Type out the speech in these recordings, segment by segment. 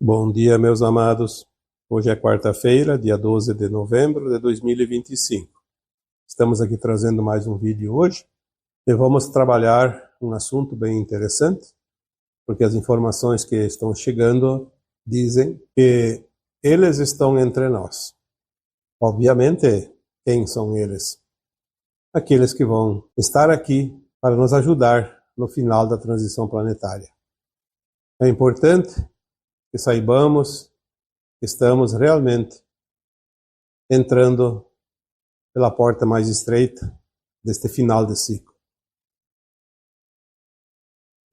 Bom dia, meus amados. Hoje é quarta-feira, dia 12 de novembro de 2025. Estamos aqui trazendo mais um vídeo hoje e vamos trabalhar um assunto bem interessante, porque as informações que estão chegando dizem que eles estão entre nós. Obviamente, quem são eles? Aqueles que vão estar aqui para nos ajudar no final da transição planetária. É importante que saibamos que estamos realmente entrando pela porta mais estreita deste final de ciclo.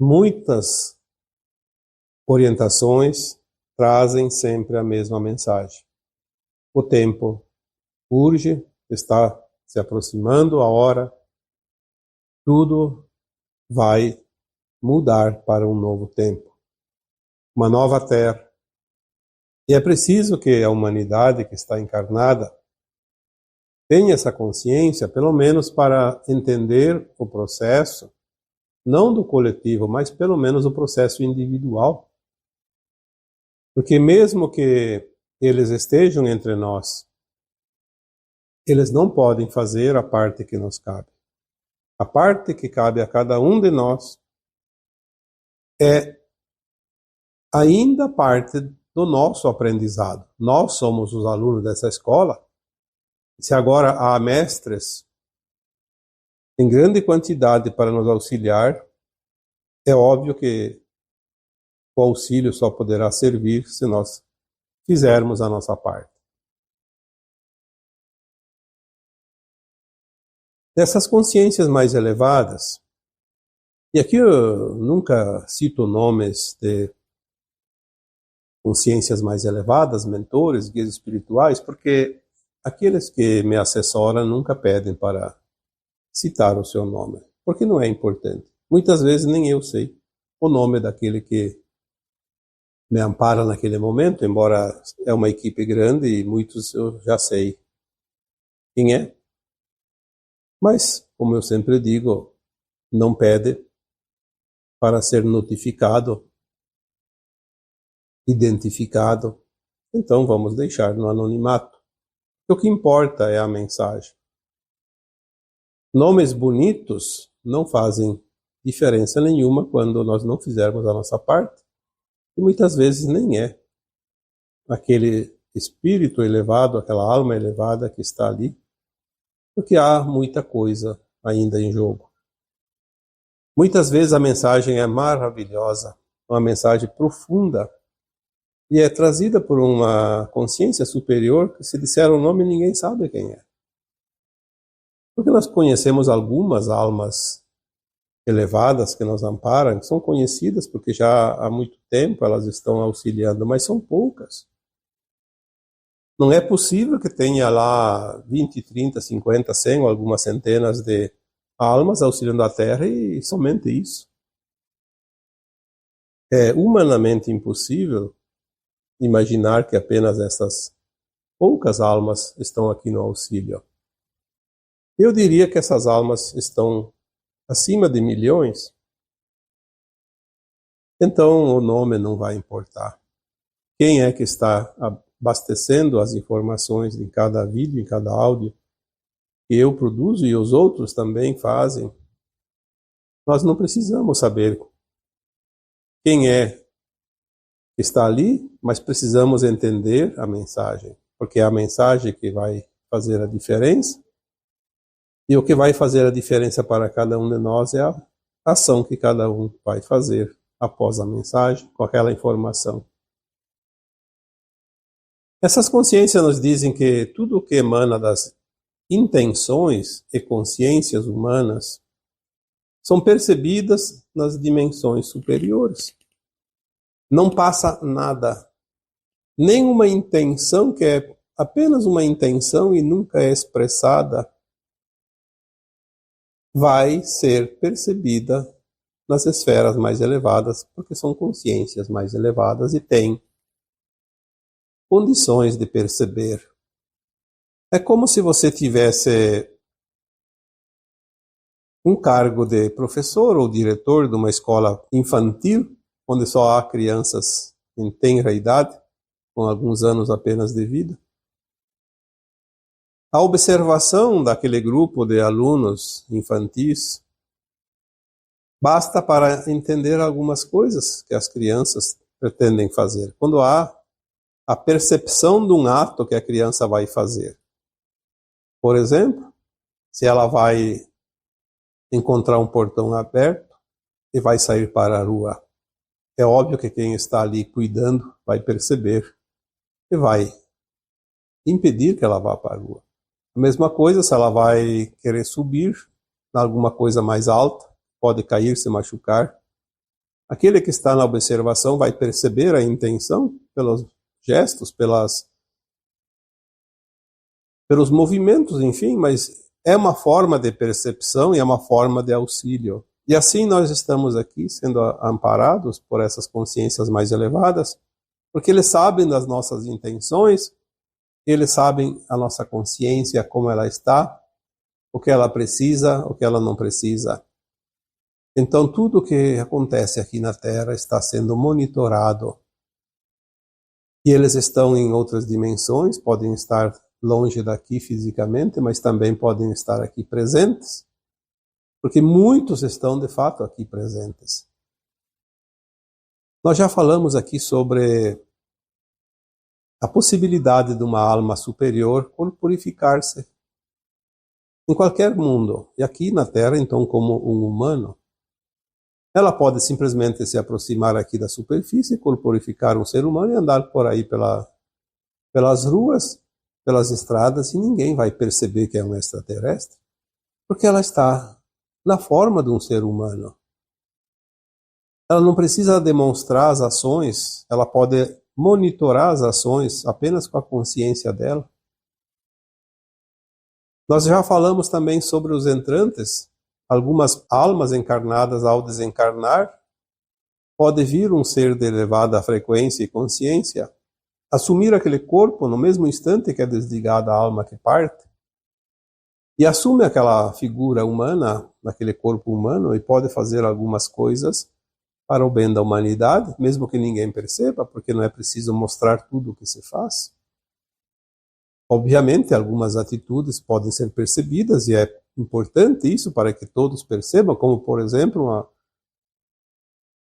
Muitas orientações trazem sempre a mesma mensagem. O tempo urge, está se aproximando a hora, tudo vai mudar para um novo tempo, uma nova terra. E é preciso que a humanidade que está encarnada tenha essa consciência, pelo menos para entender o processo, não do coletivo, mas pelo menos o processo individual. Porque mesmo que eles estejam entre nós, eles não podem fazer a parte que nos cabe. A parte que cabe a cada um de nós é ainda parte do nosso aprendizado. Nós somos os alunos dessa escola. Se agora há mestres em grande quantidade para nos auxiliar, é óbvio que o auxílio só poderá servir se nós fizermos a nossa parte. Dessas consciências mais elevadas, e aqui eu nunca cito nomes de consciências mais elevadas, mentores, guias espirituais, porque aqueles que me assessoram nunca pedem para citar o seu nome, porque não é importante. Muitas vezes nem eu sei o nome daquele que me ampara naquele momento, embora é uma equipe grande e muitos eu já sei quem é. Mas, como eu sempre digo, não pede para ser notificado, identificado. Então vamos deixar no anonimato. O que importa é a mensagem. Nomes bonitos não fazem diferença nenhuma quando nós não fizermos a nossa parte. E muitas vezes nem é aquele espírito elevado, aquela alma elevada que está ali, porque há muita coisa ainda em jogo. Muitas vezes a mensagem é maravilhosa, uma mensagem profunda, e é trazida por uma consciência superior que, se disser o nome, ninguém sabe quem é. Porque nós conhecemos algumas almas elevadas que nos amparam, que são conhecidas porque já há muito tempo elas estão auxiliando, mas são poucas. Não é possível que tenha lá 20, 30, 50, 100 ou algumas centenas de almas auxiliando a Terra e somente isso. É humanamente impossível imaginar que apenas essas poucas almas estão aqui no auxílio. Eu diria que essas almas estão acima de milhões, então o nome não vai importar. Quem é que está abastecendo as informações em cada vídeo, em cada áudio que eu produzo e os outros também fazem? Nós não precisamos saber quem é que está ali, mas precisamos entender a mensagem, porque é a mensagem que vai fazer a diferença. E o que vai fazer a diferença para cada um de nós é a ação que cada um vai fazer após a mensagem, com aquela informação. Essas consciências nos dizem que tudo o que emana das intenções e consciências humanas são percebidas nas dimensões superiores. Não passa nada. Nenhuma intenção, que é apenas uma intenção e nunca é expressada, vai ser percebida nas esferas mais elevadas, porque são consciências mais elevadas e têm condições de perceber. É como se você tivesse um cargo de professor ou diretor de uma escola infantil, onde só há crianças em tenra idade, com alguns anos apenas de vida. A observação daquele grupo de alunos infantis basta para entender algumas coisas que as crianças pretendem fazer. Quando há a percepção de um ato que a criança vai fazer. Por exemplo, se ela vai encontrar um portão aberto e vai sair para a rua, é óbvio que quem está ali cuidando vai perceber e vai impedir que ela vá para a rua. A mesma coisa se ela vai querer subir em alguma coisa mais alta, pode cair, se machucar. Aquele que está na observação vai perceber a intenção pelos gestos, pelos movimentos, enfim, mas é uma forma de percepção e é uma forma de auxílio. E assim nós estamos aqui sendo amparados por essas consciências mais elevadas, porque eles sabem das nossas intenções, eles sabem a nossa consciência, como ela está, o que ela precisa, o que ela não precisa. Então tudo o que acontece aqui na Terra está sendo monitorado. E eles estão em outras dimensões, podem estar longe daqui fisicamente, mas também podem estar aqui presentes, porque muitos estão de fato aqui presentes. Nós já falamos aqui sobre a possibilidade de uma alma superior corporificar-se em qualquer mundo, e aqui na Terra, então, como um humano. Ela pode simplesmente se aproximar aqui da superfície, corporificar um ser humano e andar por aí pelas ruas, pelas estradas, e ninguém vai perceber que é um extraterrestre, porque ela está na forma de um ser humano. Ela não precisa demonstrar as ações, ela pode monitorar as ações apenas com a consciência dela. Nós já falamos também sobre os entrantes. Algumas almas encarnadas, ao desencarnar, pode vir um ser de elevada frequência e consciência, assumir aquele corpo no mesmo instante que é desligada a alma que parte, e assume aquela figura humana, naquele corpo humano, e pode fazer algumas coisas para o bem da humanidade, mesmo que ninguém perceba, porque não é preciso mostrar tudo o que se faz. Obviamente, algumas atitudes podem ser percebidas, e é importante isso para que todos percebam, como, por exemplo,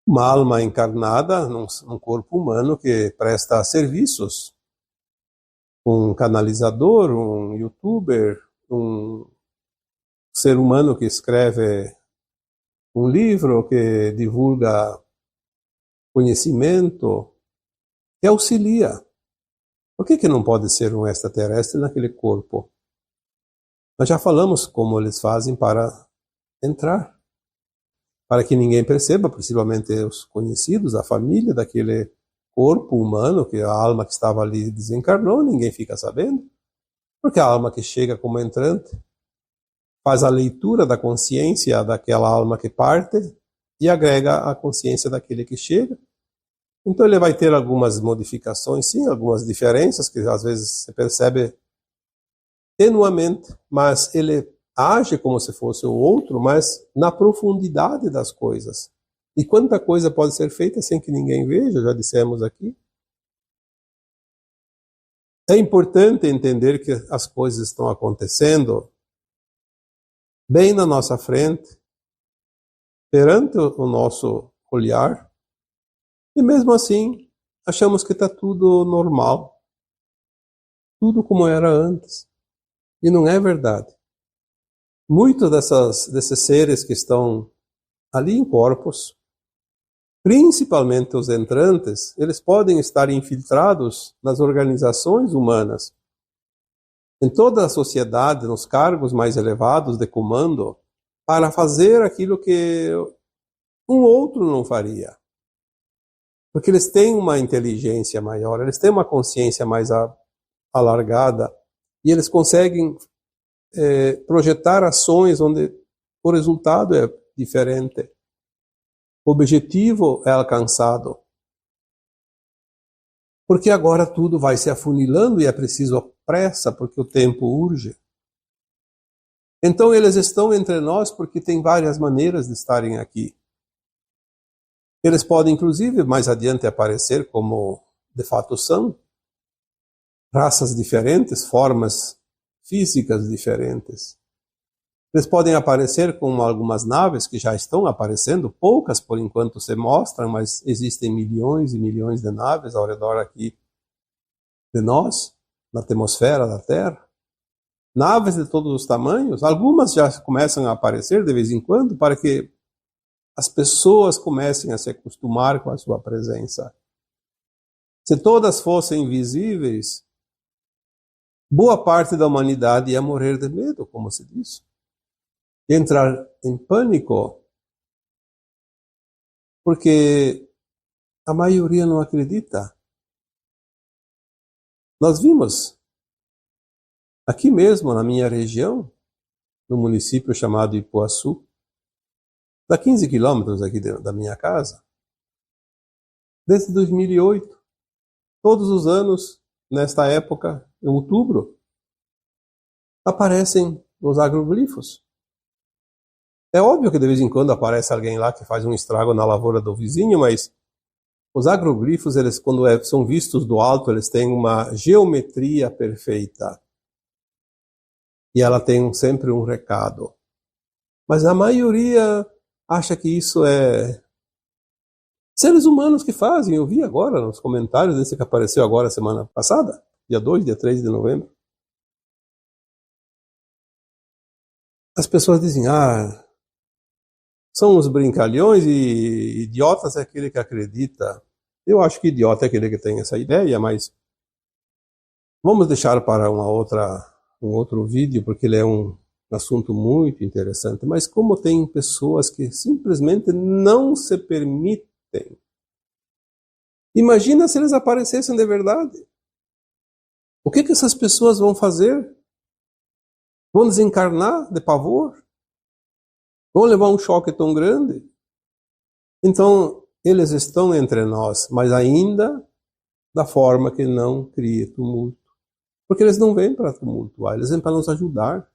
uma alma encarnada num corpo humano que presta serviços. Um canalizador, um youtuber, um ser humano que escreve um livro, que divulga conhecimento, que auxilia. Por que não pode ser um extraterrestre naquele corpo? Nós já falamos como eles fazem para entrar, para que ninguém perceba, principalmente os conhecidos, a família daquele corpo humano, que a alma que estava ali desencarnou, ninguém fica sabendo, porque a alma que chega como entrante faz a leitura da consciência daquela alma que parte e agrega a consciência daquele que chega. Então ele vai ter algumas modificações, sim, algumas diferenças que às vezes se percebe tenuamente, mas ele age como se fosse o outro, mas na profundidade das coisas. E quanta coisa pode ser feita sem que ninguém veja, já dissemos aqui. É importante entender que as coisas estão acontecendo bem na nossa frente, perante o nosso olhar, e mesmo assim achamos que está tudo normal, tudo como era antes. E não é verdade. Muitos desses seres que estão ali em corpos, principalmente os entrantes, eles podem estar infiltrados nas organizações humanas, em toda a sociedade, nos cargos mais elevados de comando, para fazer aquilo que um outro não faria. Porque eles têm uma inteligência maior, eles têm uma consciência mais alargada, e eles conseguem projetar ações onde o resultado é diferente. O objetivo é alcançado. Porque agora tudo vai se afunilando e é preciso pressa, porque o tempo urge. Então eles estão entre nós porque tem várias maneiras de estarem aqui. Eles podem, inclusive, mais adiante aparecer como de fato são, raças diferentes, formas físicas diferentes. Eles podem aparecer com algumas naves que já estão aparecendo, poucas por enquanto se mostram, mas existem milhões e milhões de naves ao redor aqui de nós, na atmosfera da Terra. Naves de todos os tamanhos, algumas já começam a aparecer de vez em quando, para que as pessoas comecem a se acostumar com a sua presença. Se todas fossem visíveis, boa parte da humanidade ia morrer de medo, como se diz. Entrar em pânico, porque a maioria não acredita. Nós vimos, aqui mesmo na minha região, no município chamado Ipuaçu, dá 15 quilômetros aqui da minha casa, desde 2008, todos os anos, nesta época, em outubro, aparecem os agroglifos. É óbvio que de vez em quando aparece alguém lá que faz um estrago na lavoura do vizinho, mas os agroglifos, eles, quando são vistos do alto, eles têm uma geometria perfeita. E ela tem sempre um recado. Mas a maioria acha que isso é seres humanos que fazem. Eu vi agora nos comentários desse que apareceu agora semana passada, dia 2, dia 3 de novembro. As pessoas dizem, são os brincalhões e idiotas é aquele que acredita. Eu acho que idiota é aquele que tem essa ideia, mas vamos deixar para um outro vídeo, porque ele é um assunto muito interessante. Mas como tem pessoas que simplesmente não se permitem. Imagina se eles aparecessem de verdade. O que essas pessoas vão fazer? Vão desencarnar de pavor? Vão levar um choque tão grande? Então, eles estão entre nós, mas ainda da forma que não cria tumulto. Porque eles não vêm para tumultuar, eles vêm para nos ajudar.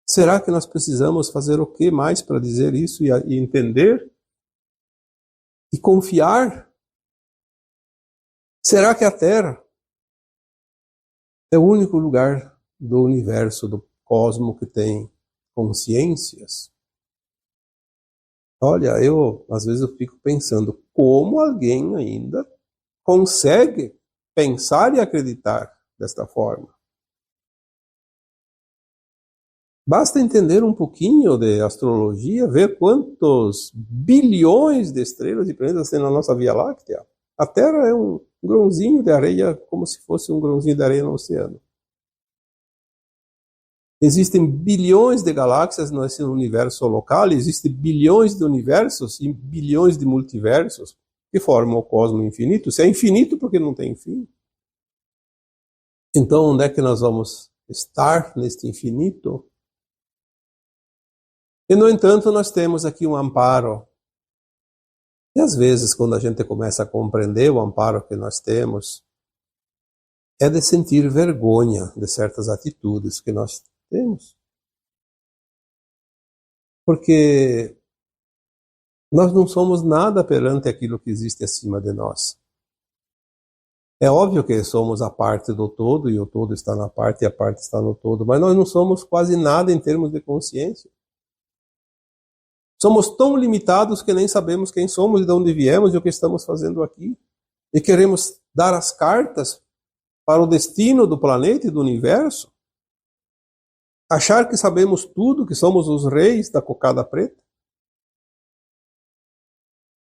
Será que nós precisamos fazer o que mais para dizer isso e entender? E confiar? Será que a Terra é o único lugar do universo, do cosmos que tem consciências? Olha, às vezes eu fico pensando como alguém ainda consegue pensar e acreditar desta forma. Basta entender um pouquinho de astrologia, ver quantos bilhões de estrelas e planetas tem na nossa Via Láctea. A Terra é um grãozinho de areia, como se fosse um grãozinho de areia no oceano. Existem bilhões de galáxias nesse universo local, existem bilhões de universos e bilhões de multiversos que formam o cosmos infinito. Se é infinito, porque não tem fim. Então, onde é que nós vamos estar neste infinito? E, no entanto, nós temos aqui um amparo. E, às vezes, quando a gente começa a compreender o amparo que nós temos, é de sentir vergonha de certas atitudes que nós temos. Porque nós não somos nada perante aquilo que existe acima de nós. É óbvio que somos a parte do todo, e o todo está na parte e a parte está no todo, mas nós não somos quase nada em termos de consciência. Somos tão limitados que nem sabemos quem somos e de onde viemos e o que estamos fazendo aqui. E queremos dar as cartas para o destino do planeta e do universo. Achar que sabemos tudo, que somos os reis da cocada preta.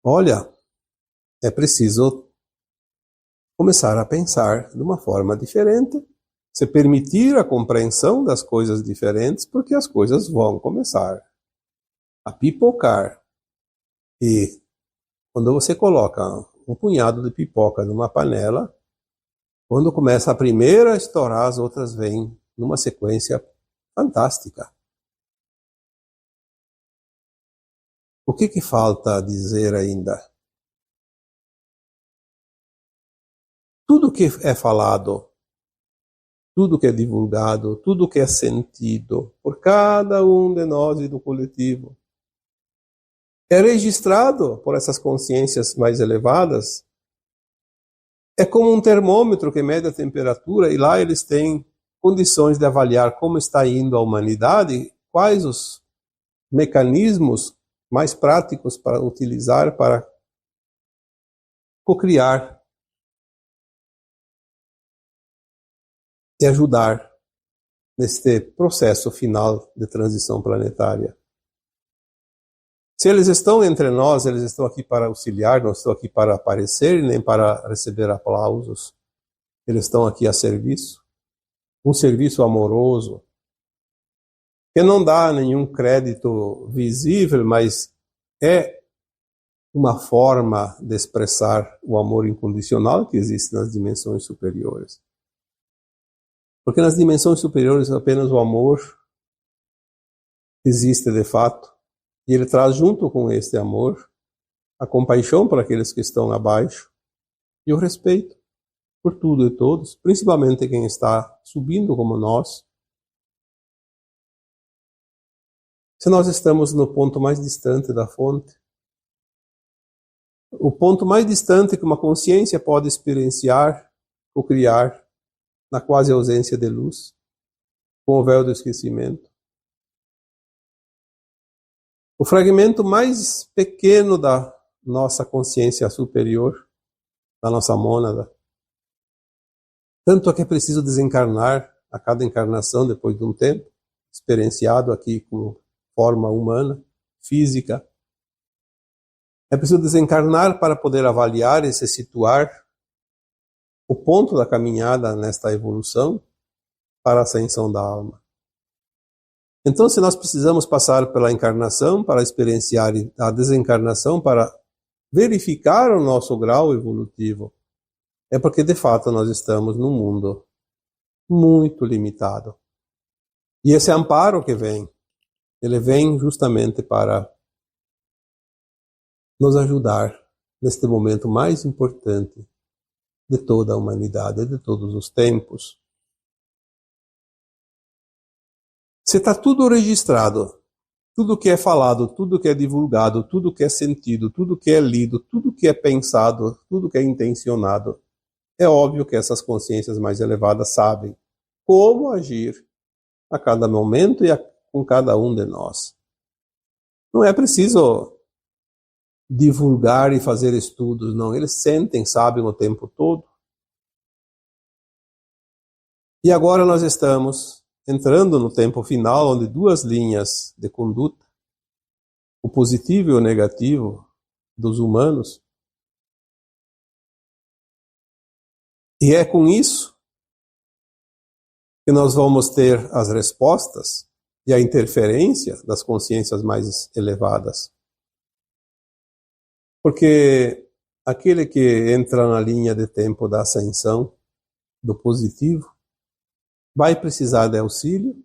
Olha, é preciso começar a pensar de uma forma diferente, se permitir a compreensão das coisas diferentes, porque as coisas vão começar a pipocar. E quando você coloca um punhado de pipoca numa panela, quando começa a primeira a estourar, as outras vêm numa sequência fantástica. O que falta dizer ainda? Tudo que é falado, tudo que é divulgado, tudo que é sentido por cada um de nós e do coletivo, é registrado por essas consciências mais elevadas. É como um termômetro que mede a temperatura e lá eles têm condições de avaliar como está indo a humanidade, quais os mecanismos mais práticos para utilizar para cocriar e ajudar neste processo final de transição planetária. Se eles estão entre nós, eles estão aqui para auxiliar, não estão aqui para aparecer, nem para receber aplausos. Eles estão aqui a serviço. Um serviço amoroso, que não dá nenhum crédito visível, mas é uma forma de expressar o amor incondicional que existe nas dimensões superiores. Porque nas dimensões superiores apenas o amor existe de fato. E ele traz junto com este amor a compaixão por aqueles que estão abaixo e o respeito por tudo e todos, principalmente quem está subindo como nós. Se nós estamos no ponto mais distante da fonte, o ponto mais distante que uma consciência pode experienciar ou criar na quase ausência de luz, com o véu do esquecimento. O fragmento mais pequeno da nossa consciência superior, da nossa mônada. Tanto é que é preciso desencarnar a cada encarnação depois de um tempo, experienciado aqui com forma humana, física. É preciso desencarnar para poder avaliar e se situar o ponto da caminhada nesta evolução para a ascensão da alma. Então, se nós precisamos passar pela encarnação para experienciar a desencarnação, para verificar o nosso grau evolutivo, é porque, de fato, nós estamos num mundo muito limitado. E esse amparo que vem, ele vem justamente para nos ajudar neste momento mais importante de toda a humanidade, de todos os tempos. Se está tudo registrado, tudo que é falado, tudo que é divulgado, tudo que é sentido, tudo que é lido, tudo que é pensado, tudo que é intencionado, é óbvio que essas consciências mais elevadas sabem como agir a cada momento e com cada um de nós. Não é preciso divulgar e fazer estudos, não. Eles sentem, sabem o tempo todo. E agora nós estamos entrando no tempo final, onde duas linhas de conduta, o positivo e o negativo dos humanos, e é com isso que nós vamos ter as respostas e a interferência das consciências mais elevadas. Porque aquele que entra na linha de tempo da ascensão, do positivo, vai precisar de auxílio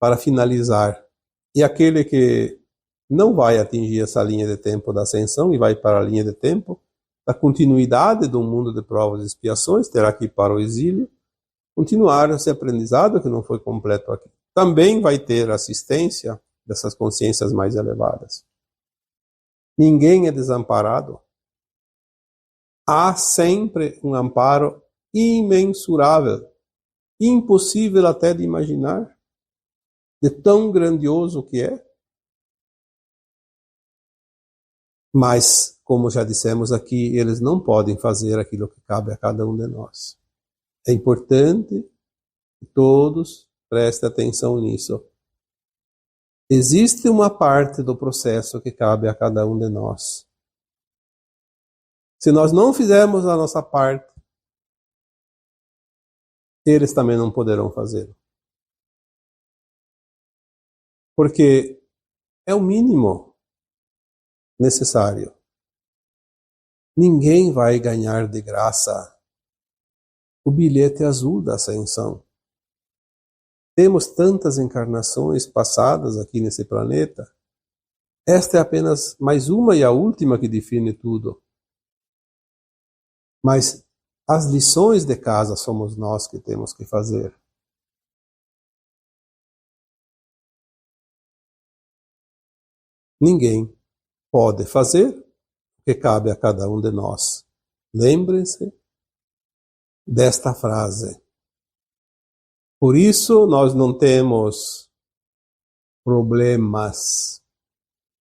para finalizar. E aquele que não vai atingir essa linha de tempo da ascensão e vai para a linha de tempo da continuidade do mundo de provas e expiações, terá que ir para o exílio, continuar esse aprendizado que não foi completo aqui. Também vai ter assistência dessas consciências mais elevadas. Ninguém é desamparado. Há sempre um amparo imensurável, impossível até de imaginar, de tão grandioso que é. Mas, como já dissemos aqui, eles não podem fazer aquilo que cabe a cada um de nós. É importante que todos prestem atenção nisso. Existe uma parte do processo que cabe a cada um de nós. Se nós não fizermos a nossa parte, eles também não poderão fazer. Porque é o mínimo necessário. Ninguém vai ganhar de graça o bilhete azul da ascensão. Temos tantas encarnações passadas aqui nesse planeta. Esta é apenas mais uma e a última que define tudo. Mas as lições de casa somos nós que temos que fazer. Ninguém pode fazer o que cabe a cada um de nós. Lembrem-se desta frase. Por isso nós não temos problemas,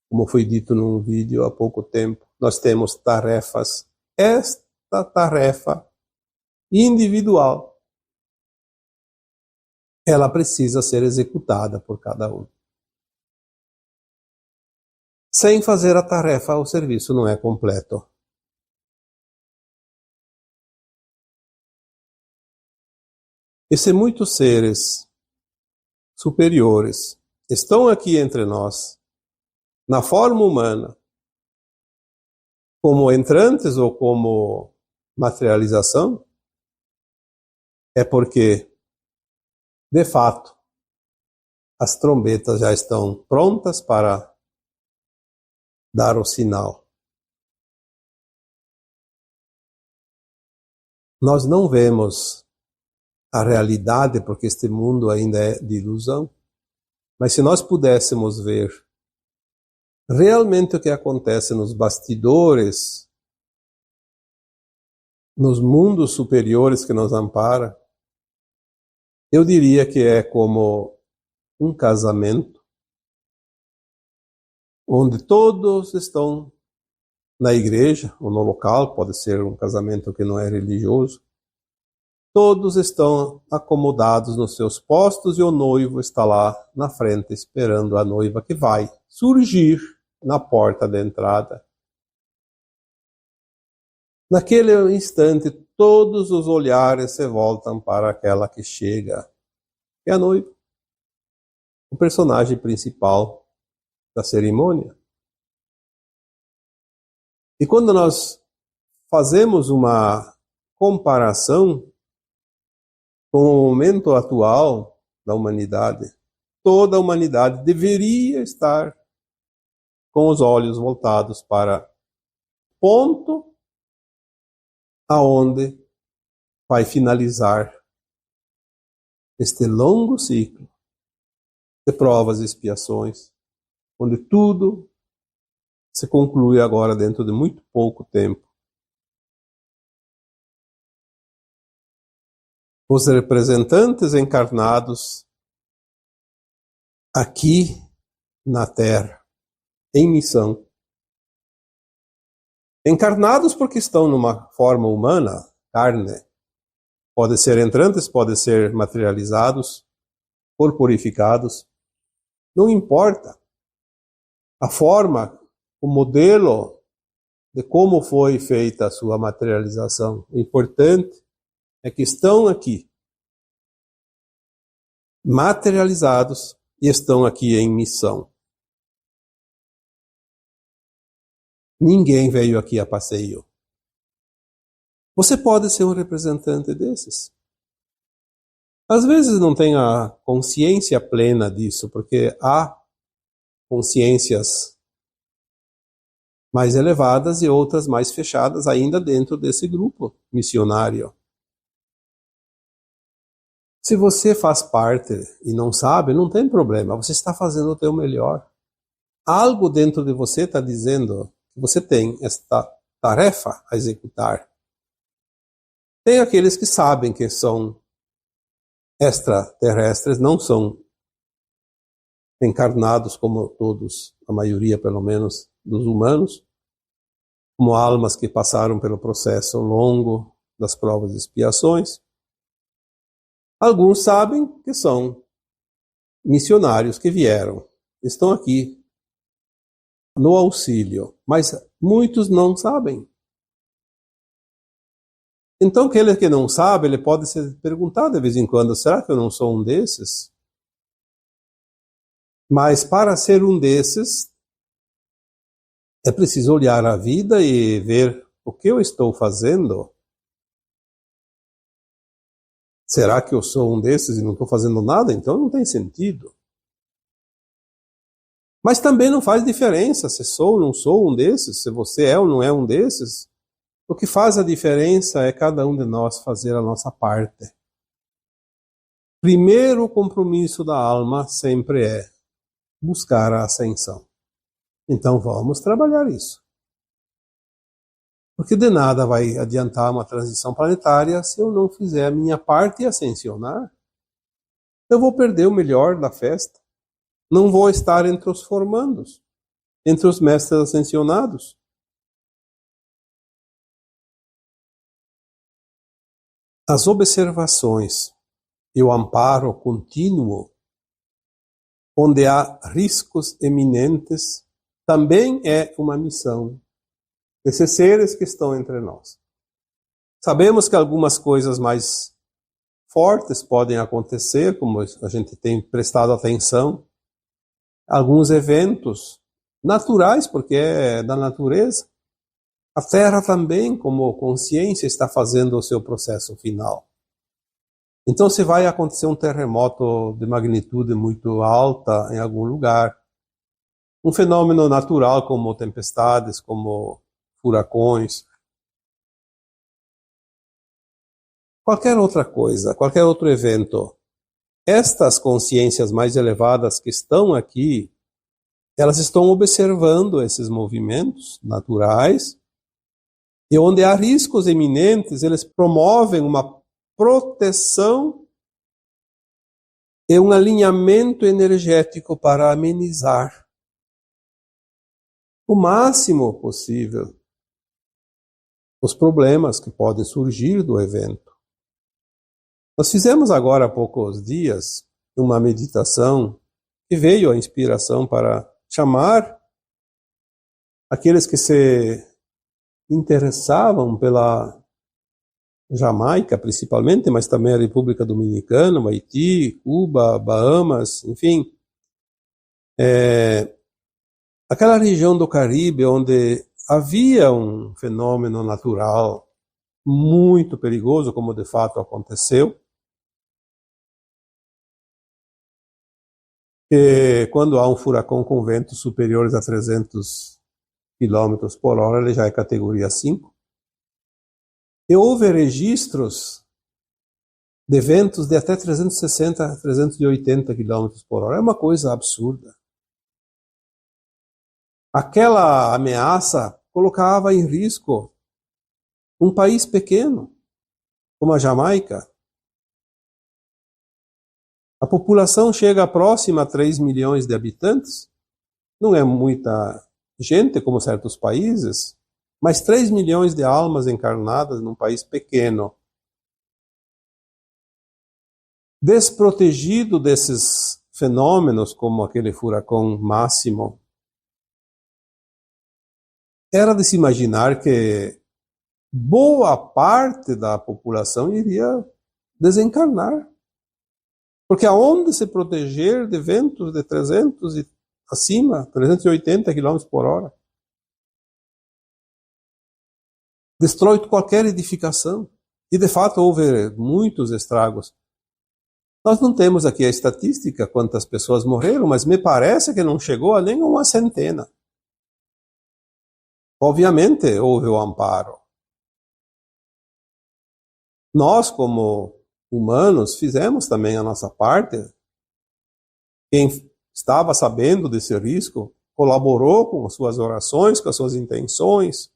como foi dito num vídeo há pouco tempo. Nós temos tarefas. Esta tarefa individual, ela precisa ser executada por cada um. Sem fazer a tarefa, o serviço não é completo. E se muitos seres superiores estão aqui entre nós, na forma humana, como entrantes ou como materialização, é porque, de fato, as trombetas já estão prontas para dar o sinal. Nós não vemos a realidade porque este mundo ainda é de ilusão, mas se nós pudéssemos ver realmente o que acontece nos bastidores, nos mundos superiores que nos ampara, eu diria que é como um casamento onde todos estão na igreja ou no local, pode ser um casamento que não é religioso, todos estão acomodados nos seus postos e o noivo está lá na frente esperando a noiva que vai surgir na porta da entrada. Naquele instante, todos os olhares se voltam para aquela que chega, que é a noiva, o personagem principal da cerimônia. E quando nós fazemos uma comparação com o momento atual da humanidade, toda a humanidade deveria estar com os olhos voltados para o ponto aonde vai finalizar este longo ciclo de provas e expiações, onde tudo se conclui agora dentro de muito pouco tempo. Os representantes encarnados aqui na Terra, em missão. Encarnados porque estão numa forma humana, carne. Pode ser entrantes, pode ser materializados, corporificados. Não importa. A forma, o modelo de como foi feita a sua materialização. O importante é que estão aqui, materializados, e estão aqui em missão. Ninguém veio aqui a passeio. Você pode ser um representante desses. Às vezes não tem a consciência plena disso, porque há consciências mais elevadas e outras mais fechadas ainda dentro desse grupo missionário. Se você faz parte e não sabe, não tem problema, você está fazendo o teu melhor. Algo dentro de você está dizendo que você tem esta tarefa a executar. Tem aqueles que sabem que são extraterrestres, não são encarnados como todos, a maioria pelo menos dos humanos, como almas que passaram pelo processo longo das provas e expiações. Alguns sabem que são missionários que vieram, estão aqui no auxílio, mas muitos não sabem. Então, aquele que não sabe, ele pode se perguntar de vez em quando, será que eu não sou um desses? Mas para ser um desses, é preciso olhar a vida e ver o que eu estou fazendo. Será que eu sou um desses e não estou fazendo nada? Então não tem sentido. Mas também não faz diferença se sou ou não sou um desses, se você é ou não é um desses. O que faz a diferença é cada um de nós fazer a nossa parte. Primeiro compromisso da alma sempre é buscar a ascensão. Então vamos trabalhar isso. Porque de nada vai adiantar uma transição planetária se eu não fizer a minha parte e ascensionar. Eu vou perder o melhor da festa. Não vou estar entre os formandos, entre os mestres ascensionados. As observações e o amparo contínuo, onde há riscos eminentes, também é uma missão desses seres que estão entre nós. Sabemos que algumas coisas mais fortes podem acontecer, como a gente tem prestado atenção, alguns eventos naturais, porque é da natureza. A Terra também, como consciência, está fazendo o seu processo final. Então, se vai acontecer um terremoto de magnitude muito alta em algum lugar, um fenômeno natural como tempestades, como furacões, qualquer outra coisa, qualquer outro evento, estas consciências mais elevadas que estão aqui, elas estão observando esses movimentos naturais, e onde há riscos iminentes, eles promovem uma proteção e um alinhamento energético para amenizar o máximo possível os problemas que podem surgir do evento. Nós fizemos agora há poucos dias uma meditação que veio a inspiração para chamar aqueles que se interessavam pela Jamaica, principalmente, mas também a República Dominicana, o Haiti, Cuba, Bahamas, enfim. Aquela região do Caribe onde havia um fenômeno natural muito perigoso, como de fato aconteceu, que quando há um furacão com ventos superiores a 300 km por hora, ele já é categoria 5. E houve registros de ventos de até 360, 380 km por hora. É uma coisa absurda. Aquela ameaça colocava em risco um país pequeno, como a Jamaica. A população chega próxima a 3 milhões de habitantes. Não é muita gente, como certos países, mas 3 milhões de almas encarnadas num país pequeno. Desprotegido desses fenômenos, como aquele furacão Máximo, era de se imaginar que boa parte da população iria desencarnar. Porque aonde se proteger de ventos de 300 e acima, 380 km por hora, destrói qualquer edificação. E de fato houve muitos estragos. Nós não temos aqui a estatística quantas pessoas morreram, mas me parece que não chegou a nem uma centena. Obviamente houve o amparo. Nós, como humanos, fizemos também a nossa parte. Quem estava sabendo desse risco colaborou com as suas orações, com as suas intenções,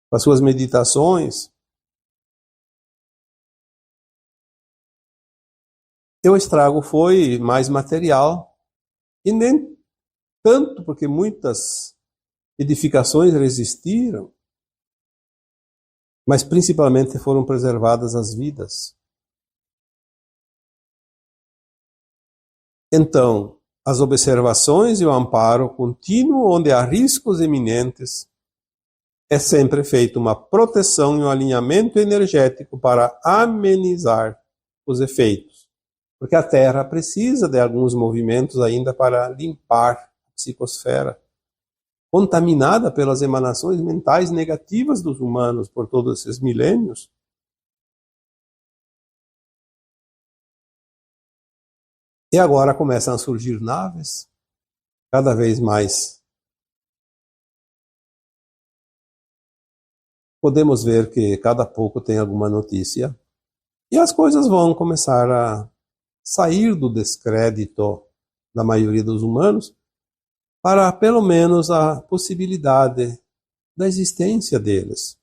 com as suas meditações. E o estrago foi mais material, e nem tanto porque muitas edificações resistiram, mas principalmente foram preservadas as vidas. Então, as observações e o amparo contínuo onde há riscos eminentes, é sempre feita uma proteção e um alinhamento energético para amenizar os efeitos. Porque a Terra precisa de alguns movimentos ainda para limpar a psicosfera, contaminada pelas emanações mentais negativas dos humanos por todos esses milênios. E agora começam a surgir naves, cada vez mais. Podemos ver que cada pouco tem alguma notícia. E as coisas vão começar a sair do descrédito da maioria dos humanos, para pelo menos a possibilidade da existência deles.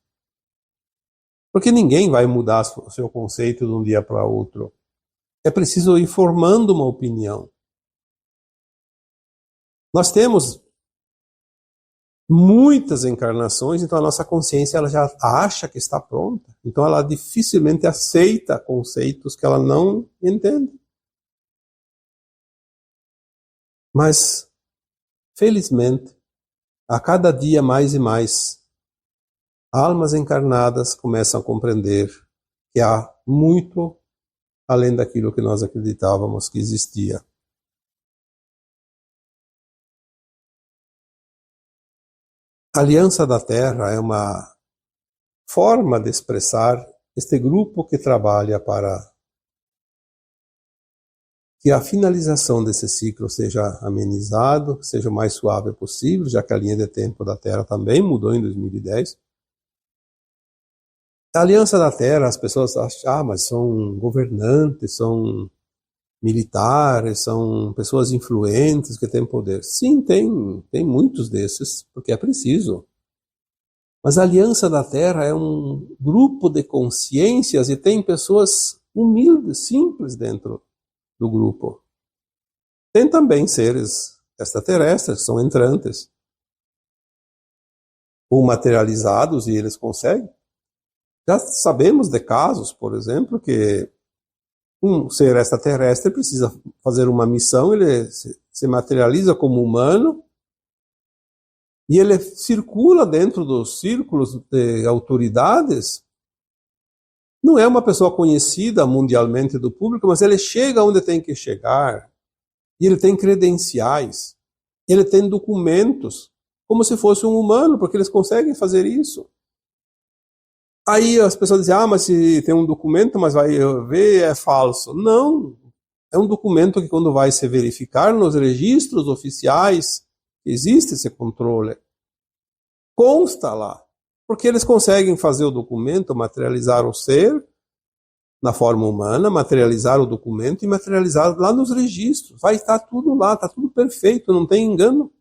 Porque ninguém vai mudar o seu conceito de um dia para outro. É preciso ir formando uma opinião. Nós temos muitas encarnações, então a nossa consciência ela já acha que está pronta. Então ela dificilmente aceita conceitos que ela não entende. Mas, felizmente, a cada dia mais e mais, almas encarnadas começam a compreender que há muito além daquilo que nós acreditávamos que existia. A Aliança da Terra é uma forma de expressar este grupo que trabalha para que a finalização desse ciclo seja amenizado, seja o mais suave possível, já que a linha de tempo da Terra também mudou em 2010. A Aliança da Terra, as pessoas acham, mas são governantes, são militares, são pessoas influentes que têm poder. Sim, tem muitos desses, porque é preciso. Mas a Aliança da Terra é um grupo de consciências e tem pessoas humildes, simples dentro do grupo. Tem também seres extraterrestres, que são entrantes, ou materializados, e eles conseguem. Já sabemos de casos, por exemplo, que um ser extraterrestre precisa fazer uma missão, ele se materializa como humano, e ele circula dentro dos círculos de autoridades. Não é uma pessoa conhecida mundialmente do público, mas ele chega onde tem que chegar. E ele tem credenciais. Ele tem documentos, como se fosse um humano, porque eles conseguem fazer isso. Aí as pessoas dizem, mas se tem um documento, mas vai ver, é falso. Não. É um documento que quando vai se verificar nos registros oficiais, existe esse controle. Consta lá. Porque eles conseguem fazer o documento, materializar o ser na forma humana, materializar o documento e materializar lá nos registros. Vai estar tudo lá, está tudo perfeito, não tem engano.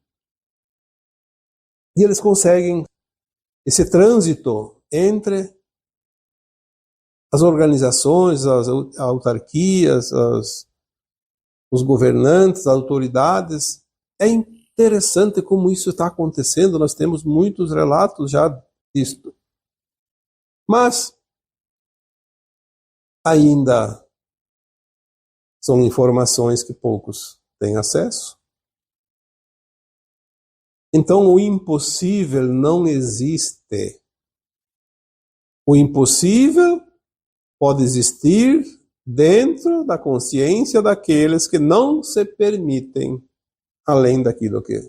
E eles conseguem esse trânsito entre as organizações, as autarquias, os governantes, as autoridades. É interessante como isso está acontecendo, nós temos muitos relatos já disto. Mas ainda são informações que poucos têm acesso. Então o impossível não existe. O impossível pode existir dentro da consciência daqueles que não se permitem além daquilo que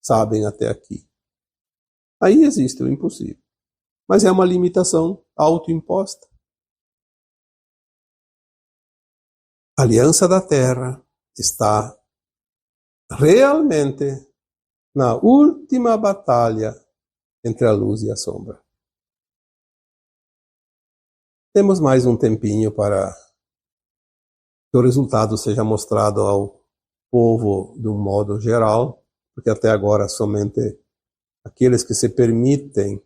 sabem até aqui. Aí existe o impossível. Mas é uma limitação autoimposta. A Aliança da Terra está realmente na última batalha entre a luz e a sombra. Temos mais um tempinho para que o resultado seja mostrado ao povo de um modo geral, porque até agora somente aqueles que se permitem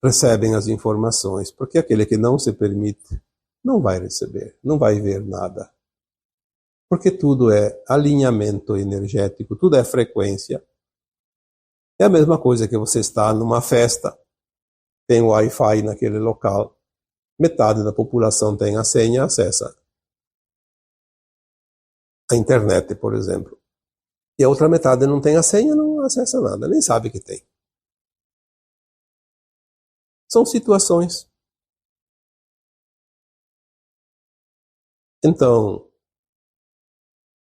recebem as informações, porque aquele que não se permite não vai receber, não vai ver nada. Porque tudo é alinhamento energético, tudo é frequência. É a mesma coisa que você está numa festa, tem Wi-Fi naquele local, metade da população tem a senha, acessa a internet, por exemplo. E a outra metade não tem a senha, não acessa nada, nem sabe que tem. São situações. Então,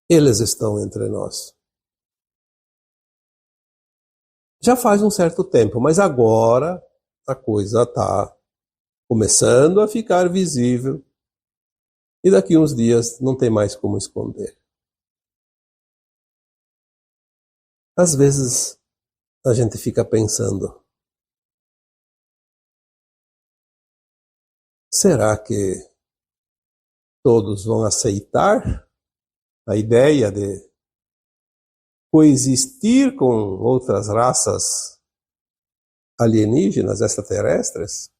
eles estão entre nós. Já faz um certo tempo, mas agora a coisa está começando a ficar visível e daqui uns dias não tem mais como esconder. Às vezes a gente fica pensando, será que todos vão aceitar a ideia de coexistir com outras raças alienígenas, extraterrestres,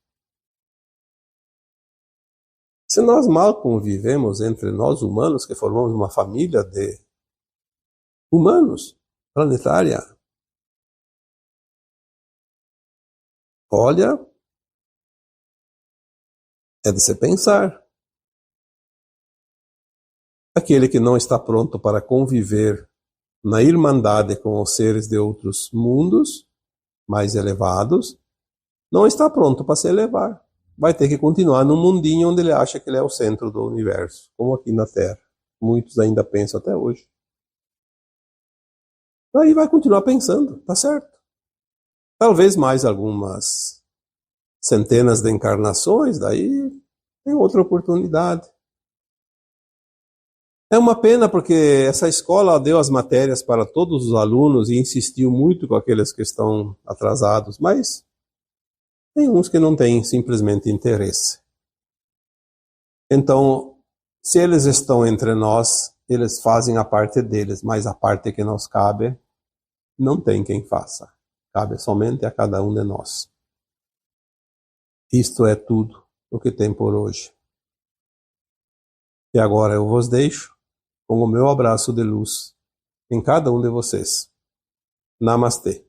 se nós mal convivemos entre nós humanos, que formamos uma família de humanos planetária, olha, é de se pensar. Aquele que não está pronto para conviver na irmandade com os seres de outros mundos mais elevados, não está pronto para se elevar. Vai ter que continuar num mundinho onde ele acha que ele é o centro do universo, como aqui na Terra. Muitos ainda pensam até hoje. Aí vai continuar pensando, tá certo. Talvez mais algumas centenas de encarnações, daí tem outra oportunidade. É uma pena porque essa escola deu as matérias para todos os alunos e insistiu muito com aqueles que estão atrasados, mas tem uns que não têm simplesmente interesse. Então, se eles estão entre nós, eles fazem a parte deles, mas a parte que nos cabe, não tem quem faça. Cabe somente a cada um de nós. Isto é tudo o que tem por hoje. E agora eu vos deixo com o meu abraço de luz em cada um de vocês. Namastê.